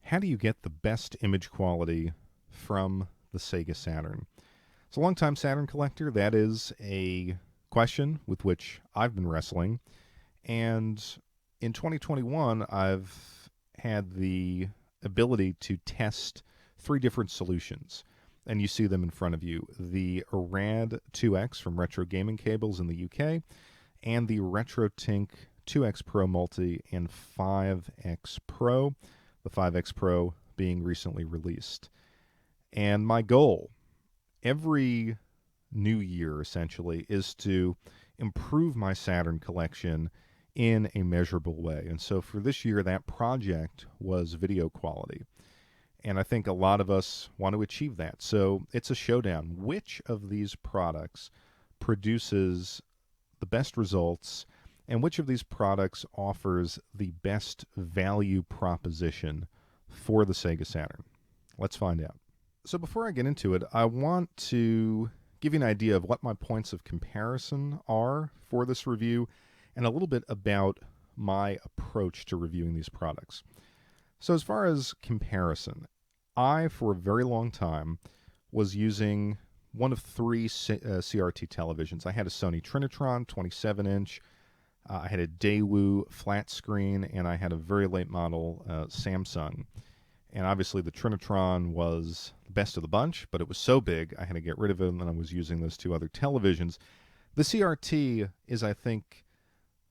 How do you get the best image quality from the Sega Saturn? As a longtime Saturn collector, that is a question with which I've been wrestling. And in 2021, I've had the ability to test three different solutions. And you see them in front of you. The RAD2X from Retro Gaming Cables in the UK, and the RetroTINK 2X Pro Multi and 5X Pro, the 5X Pro being recently released. And my goal every new year, essentially, is to improve my Saturn collection in a measurable way. And so for this year, that project was video quality. And I think a lot of us want to achieve that. So it's a showdown. Which of these products produces the best results, and which of these products offers the best value proposition for the Sega Saturn? Let's find out. So before I get into it, I want to give you an idea of what my points of comparison are for this review, and a little bit about my approach to reviewing these products. So as far as comparison, I, for a very long time, was using one of three CRT televisions. I had a Sony Trinitron 27-inch, I had a Daewoo flat screen, and I had a very late model Samsung. And obviously the Trinitron was the best of the bunch, but it was so big I had to get rid of it, and then I was using those two other televisions. The CRT is, I think,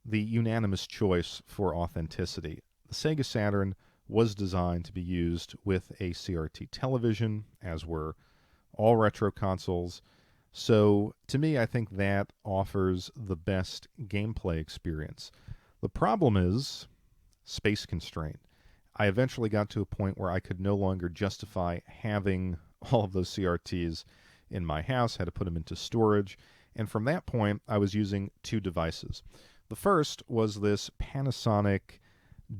the unanimous choice for authenticity. The Sega Saturn was designed to be used with a CRT television, as were all retro consoles. So to me, I think that offers the best gameplay experience. The problem is space constraint. I eventually got to a point where I could no longer justify having all of those CRTs in my house, had to put them into storage, and from that point, I was using two devices. The first was this Panasonic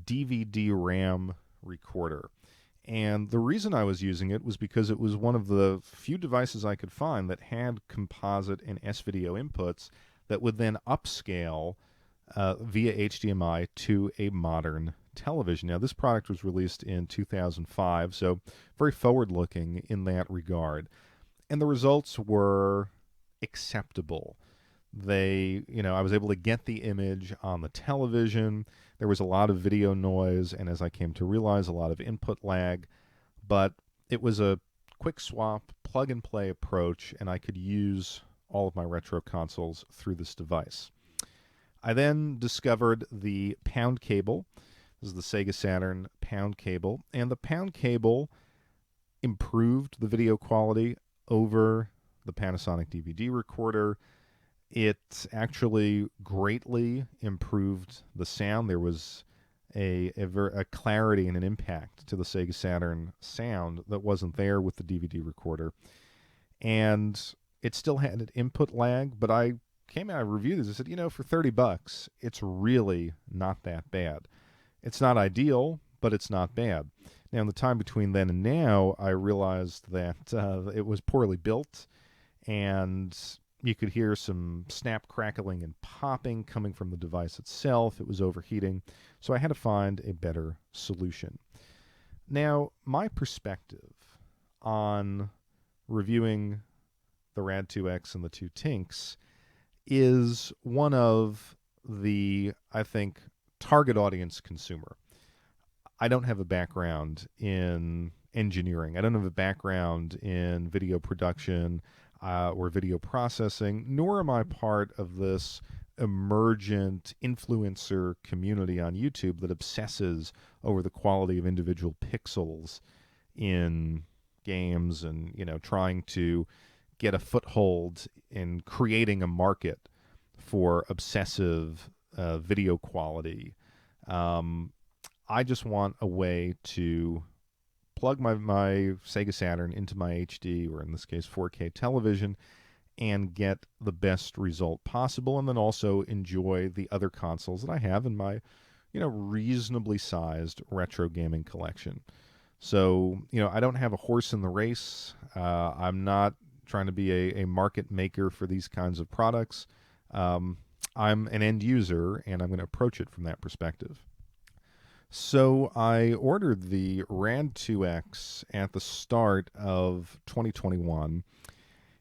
DVD RAM recorder. And the reason I was using it was because it was one of the few devices I could find that had composite and S-video inputs that would then upscale via HDMI to a modern television. Now, this product was released in 2005, so very forward-looking in that regard. And the results were acceptable. I was able to get the image on the television. There was a lot of video noise, and as I came to realize, a lot of input lag. But it was a quick swap, plug-and-play approach, and I could use all of my retro consoles through this device. I then discovered the pound cable. This is the Sega Saturn pound cable, and the pound cable improved the video quality over the Panasonic DVD recorder. It actually greatly improved the sound. There was a clarity and an impact to the Sega Saturn sound that wasn't there with the DVD recorder. And it still had an input lag, but I came out and reviewed this. I said, for $30, it's really not that bad. It's not ideal, but it's not bad. Now, in the time between then and now, I realized that it was poorly built, and you could hear some snap, crackling, and popping coming from the device itself. It was overheating, so I had to find a better solution. Now, my perspective on reviewing the RAD2X and the two TINKs is one of the, I think, target audience consumer. I don't have a background in engineering. I don't have a background in video production or video processing, nor am I part of this emergent influencer community on YouTube that obsesses over the quality of individual pixels in games and, trying to get a foothold in creating a market for obsessive video quality. I just want a way to plug my Sega Saturn into my HD, or in this case 4K television, and get the best result possible, and then also enjoy the other consoles that I have in my reasonably sized retro gaming collection. So I don't have a horse in the race. I'm not trying to be a market maker for these kinds of products. I'm an end user, and I'm going to approach it from that perspective. So I ordered the RAD2X at the start of 2021,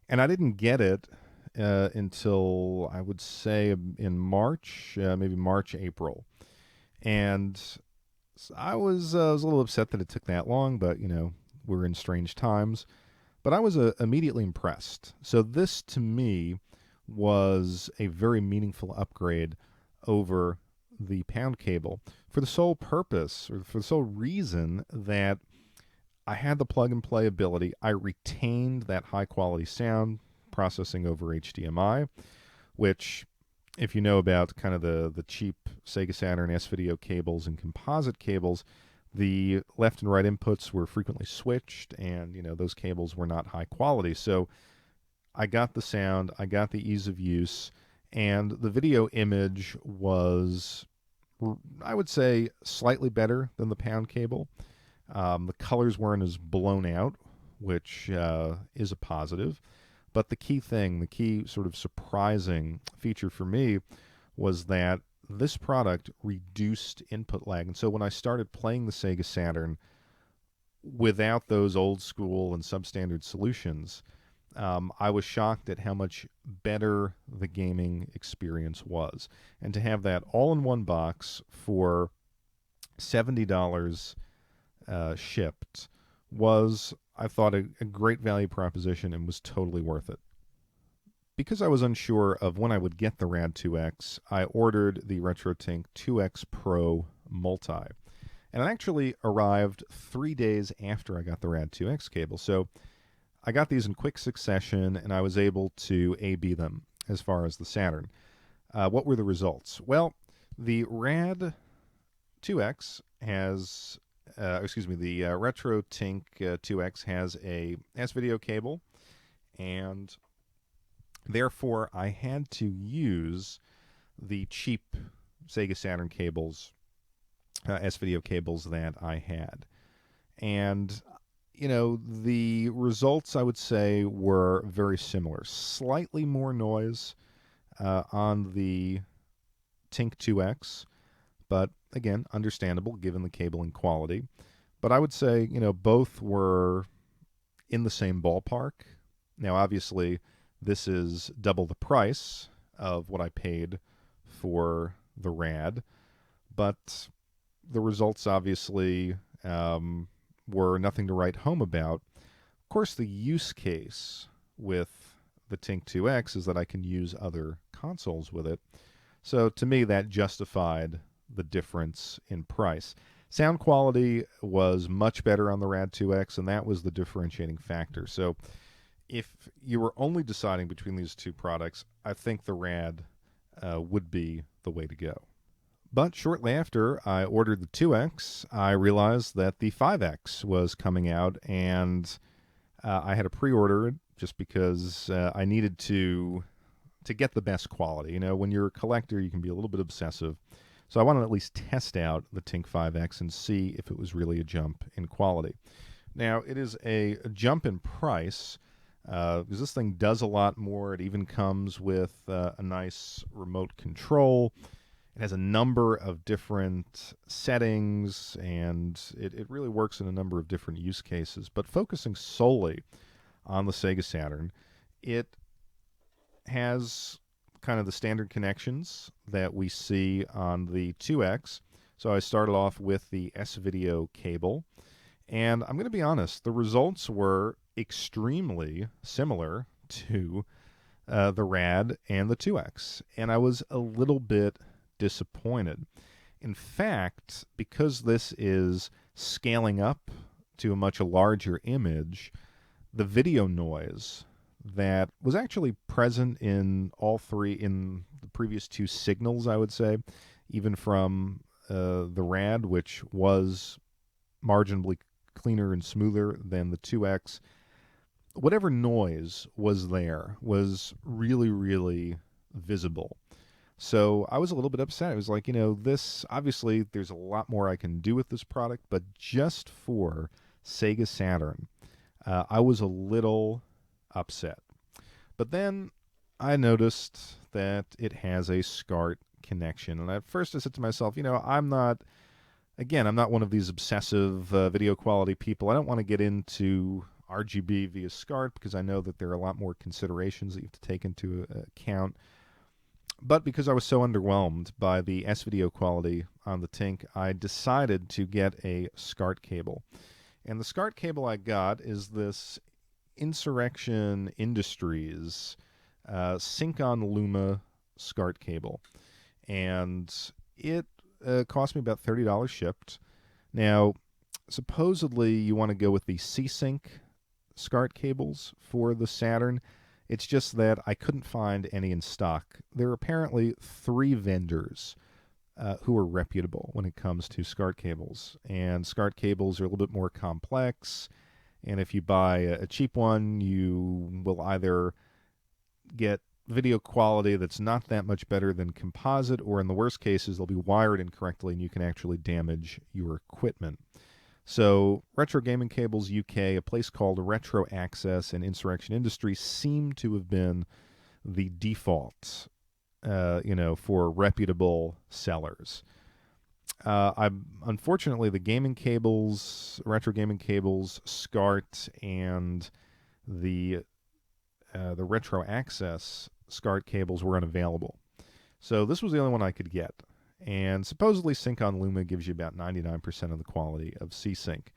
and I didn't get it until I would say in March, maybe March, April. And I was a little upset that it took that long, but we're in strange times. But I was immediately impressed. So this to me was a very meaningful upgrade over the pound cable for the sole purpose or for the sole reason that I had the plug and play ability. I retained that high quality sound processing over HDMI, which, if you know about kind of the cheap Sega Saturn S video cables and composite cables, the left and right inputs were frequently switched, and those cables were not high quality. So I got the sound, I got the ease of use, and the video image was, I would say, slightly better than the pound cable. The colors weren't as blown out, which is a positive. But the key thing, the key sort of surprising feature for me was that this product reduced input lag. And so when I started playing the Sega Saturn without those old school and substandard solutions, I was shocked at how much better the gaming experience was. And to have that all in one box for $70 shipped was, I thought, a great value proposition and was totally worth it. Because I was unsure of when I would get the RAD2X, I ordered the RetroTINK 2X Pro Multi. And it actually arrived 3 days after I got the RAD2X cable. So I got these in quick succession, and I was able to A-B them as far as the Saturn. What were the results? Well, the RAD2X has, the RetroTINK 2X has a S-video cable, and therefore I had to use the cheap Sega Saturn cables, S-video cables that I had. And, the results, I would say, were very similar. Slightly more noise on the TINK 2X, but again, understandable given the cabling quality. But I would say, both were in the same ballpark. Now, obviously, this is double the price of what I paid for the RAD, but the results obviously were nothing to write home about. Of course, the use case with the TINK 2X is that I can use other consoles with it. So to me, that justified the difference in price. Sound quality was much better on the RAD2X, and that was the differentiating factor. So if you were only deciding between these two products, I think the RAD would be the way to go. But shortly after I ordered the 2X, I realized that the 5X was coming out, and I had to pre-order it just because I needed to get the best quality. When you're a collector, you can be a little bit obsessive. So I wanted to at least test out the TINK 5X and see if it was really a jump in quality. Now, it is a jump in price, because this thing does a lot more. It even comes with a nice remote control. It has a number of different settings, and it really works in a number of different use cases. But focusing solely on the Sega Saturn, it has kind of the standard connections that we see on the 2X. So I started off with the S-video cable, and I'm going to be honest, the results were extremely similar to the RAD and the 2X, and I was a little bit disappointed. In fact, because this is scaling up to a much larger image, the video noise that was actually present in all three, in the previous two signals, I would say, even from the RAD, which was marginally cleaner and smoother than the 2X, whatever noise was there was really, really visible. So I was a little bit upset. It was like, this, obviously, there's a lot more I can do with this product, but just for Sega Saturn, I was a little upset. But then I noticed that it has a SCART connection. And at first I said to myself, I'm not Again, I'm not one of these obsessive video quality people. I don't want to get into RGB via SCART because I know that there are a lot more considerations that you have to take into account. But because I was so underwhelmed by the S-video quality on the TINK, I decided to get a SCART cable. And the SCART cable I got is this Insurrection Industries Sync on Luma SCART cable. And it cost me about $30 shipped. Now, supposedly you want to go with the C-Sync SCART cables for the Saturn. It's just that I couldn't find any in stock. There are apparently 3 vendors who are reputable when it comes to SCART cables. And SCART cables are a little bit more complex. And if you buy a cheap one, you will either get video quality that's not that much better than composite, or in the worst cases, they'll be wired incorrectly and you can actually damage your equipment. So Retro Gaming Cables UK, a place called Retro Access, and Insurrection Industries seem to have been the default, for reputable sellers. Unfortunately, the gaming cables, Retro Gaming Cables, SCART, and the Retro Access SCART cables were unavailable. So this was the only one I could get. And supposedly Sync on Luma gives you about 99% of the quality of C-Sync.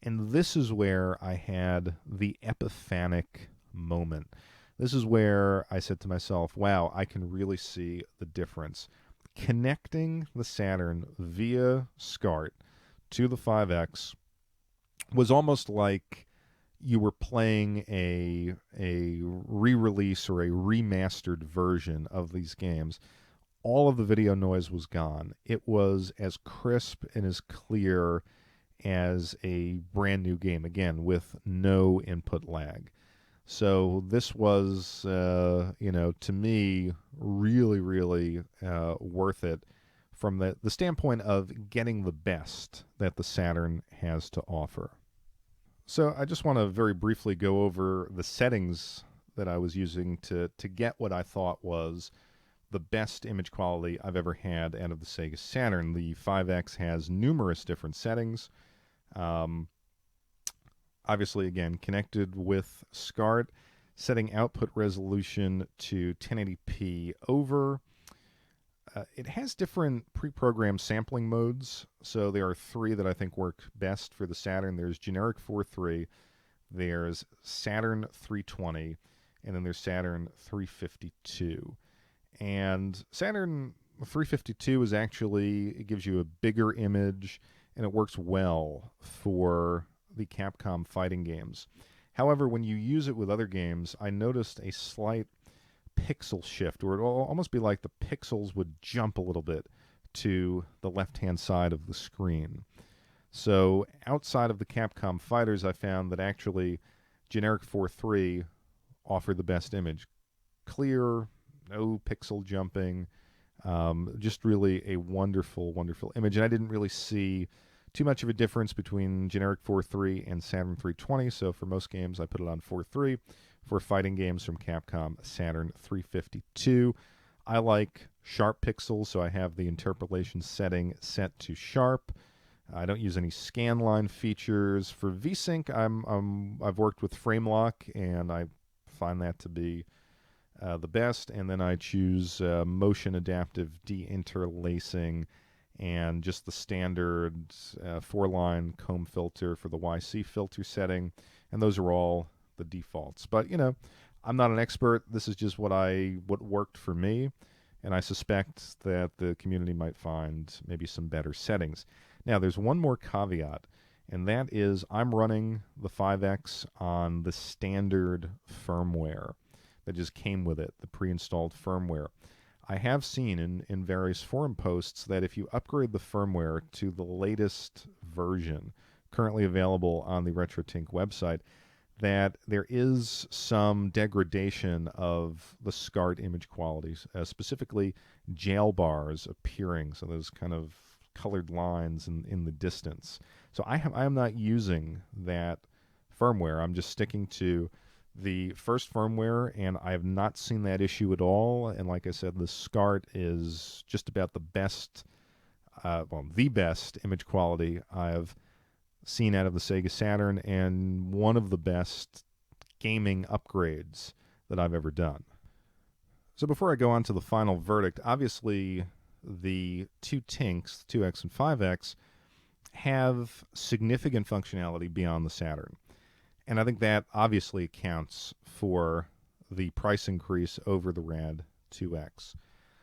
And this is where I had the epiphanic moment. This is where I said to myself, wow, I can really see the difference. Connecting the Saturn via SCART to the 5X was almost like you were playing a re-release or a remastered version of these games. All of the video noise was gone. It was as crisp and as clear as a brand new game, again, with no input lag. So this was, to me, really, really worth it from the standpoint of getting the best that the Saturn has to offer. So I just want to very briefly go over the settings that I was using to get what I thought was the best image quality I've ever had out of the Sega Saturn. The 5X has numerous different settings. Obviously, again, connected with SCART, setting output resolution to 1080p over. It has different pre-programmed sampling modes, so there are 3 that I think work best for the Saturn. There's generic 4.3, there's Saturn 320, and then there's Saturn 352. And Saturn 352 is actually, it gives you a bigger image, and it works well for the Capcom fighting games. However, when you use it with other games, I noticed a slight pixel shift, where it will almost be like the pixels would jump a little bit to the left-hand side of the screen. So outside of the Capcom fighters, I found that actually generic 4.3 offered the best image. Clear, no pixel jumping, just really a wonderful, wonderful image. And I didn't really see too much of a difference between generic 4.3 and Saturn 320, so for most games I put it on 4.3. For fighting games from Capcom, Saturn 352. I like sharp pixels, so I have the interpolation setting set to sharp. I don't use any scanline features. For V-Sync, I've worked with frame lock, and I find that to be the best. And then I choose motion adaptive deinterlacing and just the standard 4-line comb filter for the YC filter setting. And those are all the defaults. But, I'm not an expert. This is just what worked for me. And I suspect that the community might find maybe some better settings. Now, there's one more caveat, and that is I'm running the 5X on the standard firmware that just came with it, the pre-installed firmware. I have seen in various forum posts that if you upgrade the firmware to the latest version, currently available on the RetroTINK website, that there is some degradation of the SCART image qualities, specifically jail bars appearing, so those kind of colored lines in the distance. So I am not using that firmware. I'm just sticking to the first firmware, and I have not seen that issue at all. And like I said, the SCART is just about the best the best image quality I've seen out of the Sega Saturn, and one of the best gaming upgrades that I've ever done. So before I go on to the final verdict, obviously the two TINKs, 2X and 5X, have significant functionality beyond the Saturn. And I think that obviously accounts for the price increase over the RAD2X.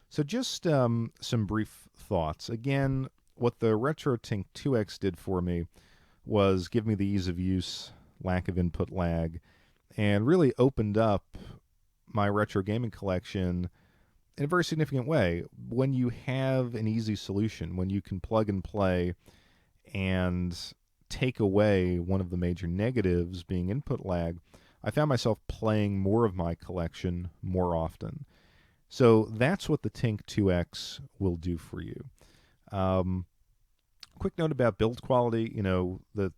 So just some brief thoughts. Again, what the RetroTINK 2X did for me was give me the ease of use, lack of input lag, and really opened up my retro gaming collection in a very significant way. When you have an easy solution, when you can plug and play and take away one of the major negatives being input lag, I found myself playing more of my collection more often. So that's what the TINK 2X will do for you. Quick note about build quality. You know, the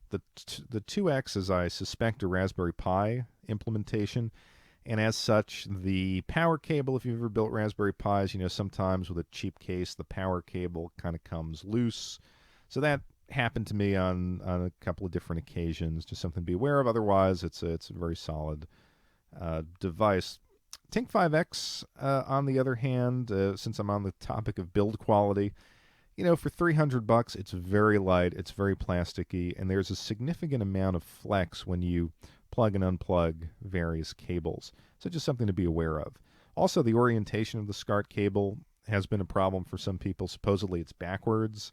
2X is, I suspect, a Raspberry Pi implementation. And as such, the power cable, if you've ever built Raspberry Pis, you know, sometimes with a cheap case, the power cable kind of comes loose. So that happened to me on a couple of different occasions. Just something to be aware of. Otherwise, it's a very solid device. TINK 5X, on the other hand, since I'm on the topic of build quality, you know, for $300, it's very light, it's very plasticky, and there's a significant amount of flex when you plug and unplug various cables. So just something to be aware of. Also, the orientation of the SCART cable has been a problem for some people. Supposedly it's backwards.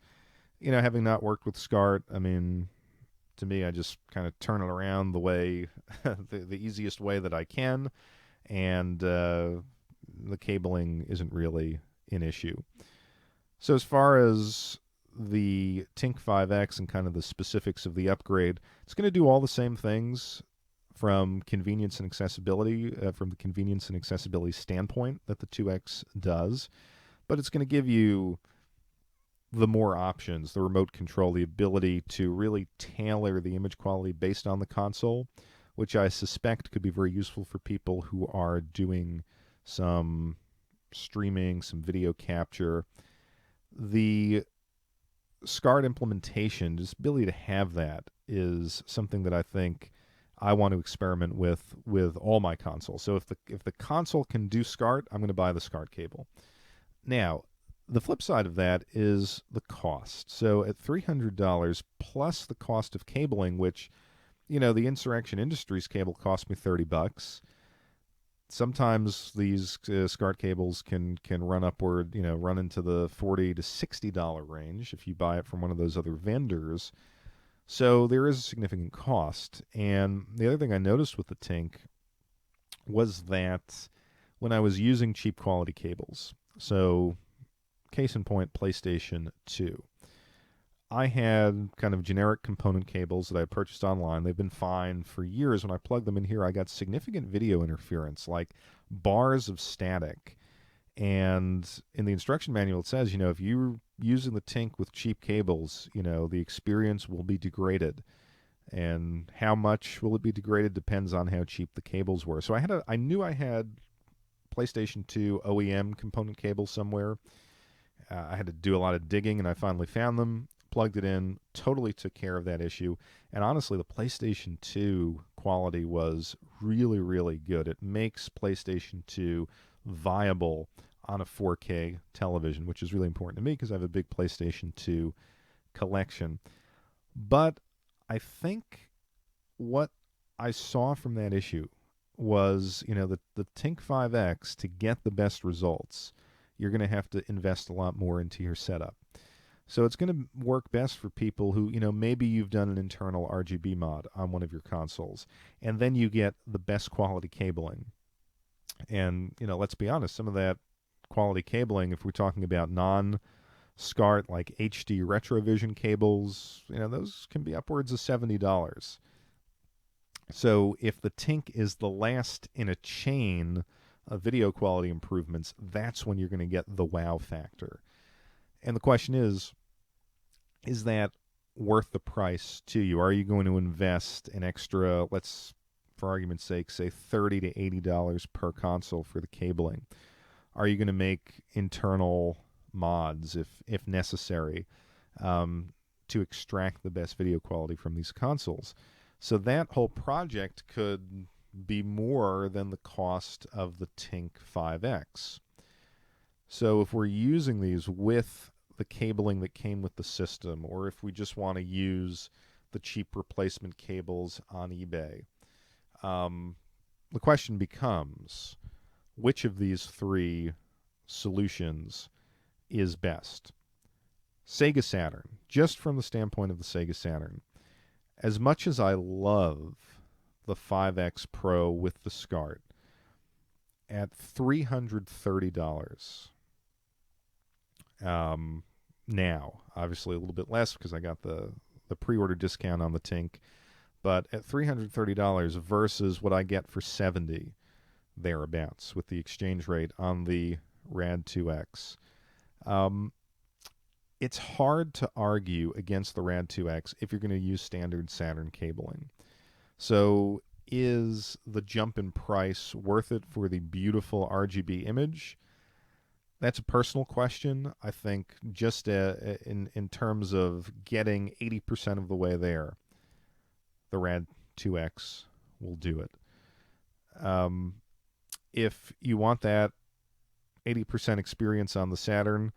You know, having not worked with SCART, I mean, to me, I just kind of turn it around the way, the easiest way that I can, and the cabling isn't really an issue. So as far as the TINK 5X and kind of the specifics of the upgrade, it's going to do all the same things from convenience and accessibility, from the convenience and accessibility standpoint that the 2X does, but it's going to give you the more options, the remote control, the ability to really tailor the image quality based on the console, which I suspect could be very useful for people who are doing some streaming, some video capture. The SCART implementation, just ability to have that, is something that I think I want to experiment with all my consoles. So if the console can do SCART, I'm going to buy the SCART cable. Now, the flip side of that is the cost. So at $300 plus the cost of cabling, which, you know, the Insurrection Industries cable cost me $30. Sometimes these SCART cables can run upward, you know, run into the $40 to $60 range if you buy it from one of those other vendors. So there is a significant cost. And the other thing I noticed with the TINK was that when I was using cheap quality cables, so case in point, PlayStation 2, I had kind of generic component cables that I purchased online. They've been fine for years. When I plugged them in here, I got significant video interference, like bars of static. And in the instruction manual, it says, you know, if you're using the TINK with cheap cables, you know, the experience will be degraded. And how much will it be degraded depends on how cheap the cables were. So I knew I had PlayStation 2 OEM component cables somewhere. I had to do a lot of digging, and I finally found them, plugged it in, totally took care of that issue. And honestly, the PlayStation 2 quality was really, really good. It makes PlayStation 2 viable on a 4K television, which is really important to me because I have a big PlayStation 2 collection. But I think what I saw from that issue was, you know, the TINK 5X, to get the best results, you're going to have to invest a lot more into your setup. So it's going to work best for people who, you know, maybe you've done an internal RGB mod on one of your consoles, and then you get the best quality cabling. And, you know, let's be honest, some of that quality cabling, if we're talking about non-SCART, like HD Retrovision cables, you know, those can be upwards of $70. So if the TINK is the last in a chain of video quality improvements, that's when you're going to get the wow factor. And the question is that worth the price to you? Are you going to invest an extra, let's, for argument's sake, say $30 to $80 per console for the cabling? Are you going to make internal mods if necessary to extract the best video quality from these consoles. So that whole project could be more than the cost of the TINK 5X. So if we're using these with the cabling that came with the system, or if we just want to use the cheap replacement cables on eBay, the question becomes, which of these three solutions is best? Sega Saturn, just from the standpoint of the Sega Saturn, as much as I love the 5X Pro with the SCART, at $330 now, obviously a little bit less because I got the pre-order discount on the TINK, but at $330 versus what I get for $70 thereabouts with the exchange rate on the RAD2X. It's hard to argue against the RAD2X if you're going to use standard Saturn cabling. So is the jump in price worth it for the beautiful RGB image? That's a personal question. I think just in terms of getting 80% of the way there, the RAD2X will do it. If you want that 80% experience on the Saturn,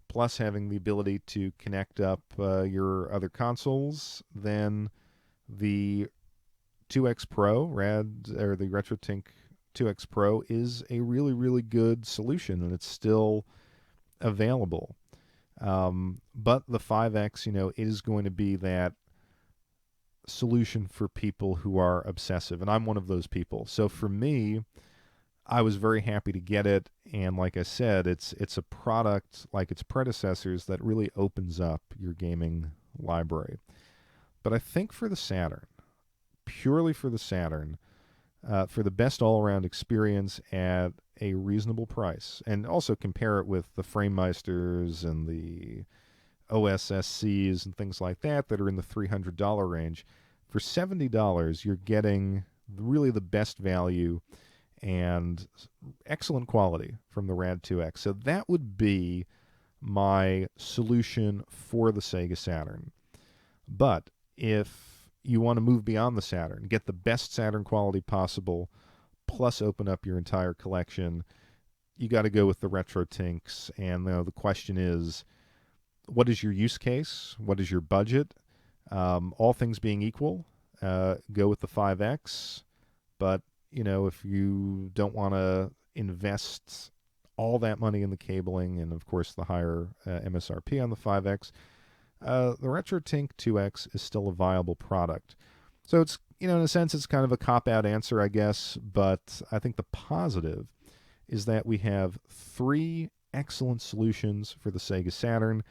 plus having the ability to connect up your other consoles, then the 2X Pro, or the RetroTINK 2X Pro is a really, really good solution, and it's still available. But the 5X, is going to be that solution for people who are obsessive, and I'm one of those people. So for me, I was very happy to get it, and like I said, it's a product like its predecessors that really opens up your gaming library. But I think for the Saturn, purely for the Saturn, for the best all-around experience at a reasonable price, and also compare it with the FrameMeisters and the OSSCs and things like that are in the $300 range. For $70, you're getting really the best value and excellent quality from the RAD2X. So that would be my solution for the Sega Saturn. But if you want to move beyond the Saturn, get the best Saturn quality possible, plus open up your entire collection, you got to go with the RetroTINKs. And the question is, what is your use case? What is your budget? All things being equal, go with the 5X. But, if you don't want to invest all that money in the cabling and, of course, the higher MSRP on the 5X, the RetroTINK 2X is still a viable product. So it's, in a sense, it's kind of a cop-out answer, I guess, but I think the positive is that we have three excellent solutions for the Sega Saturn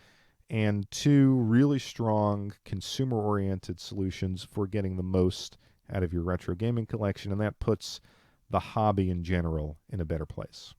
and two really strong consumer-oriented solutions for getting the most out of your retro gaming collection, and that puts the hobby in general in a better place.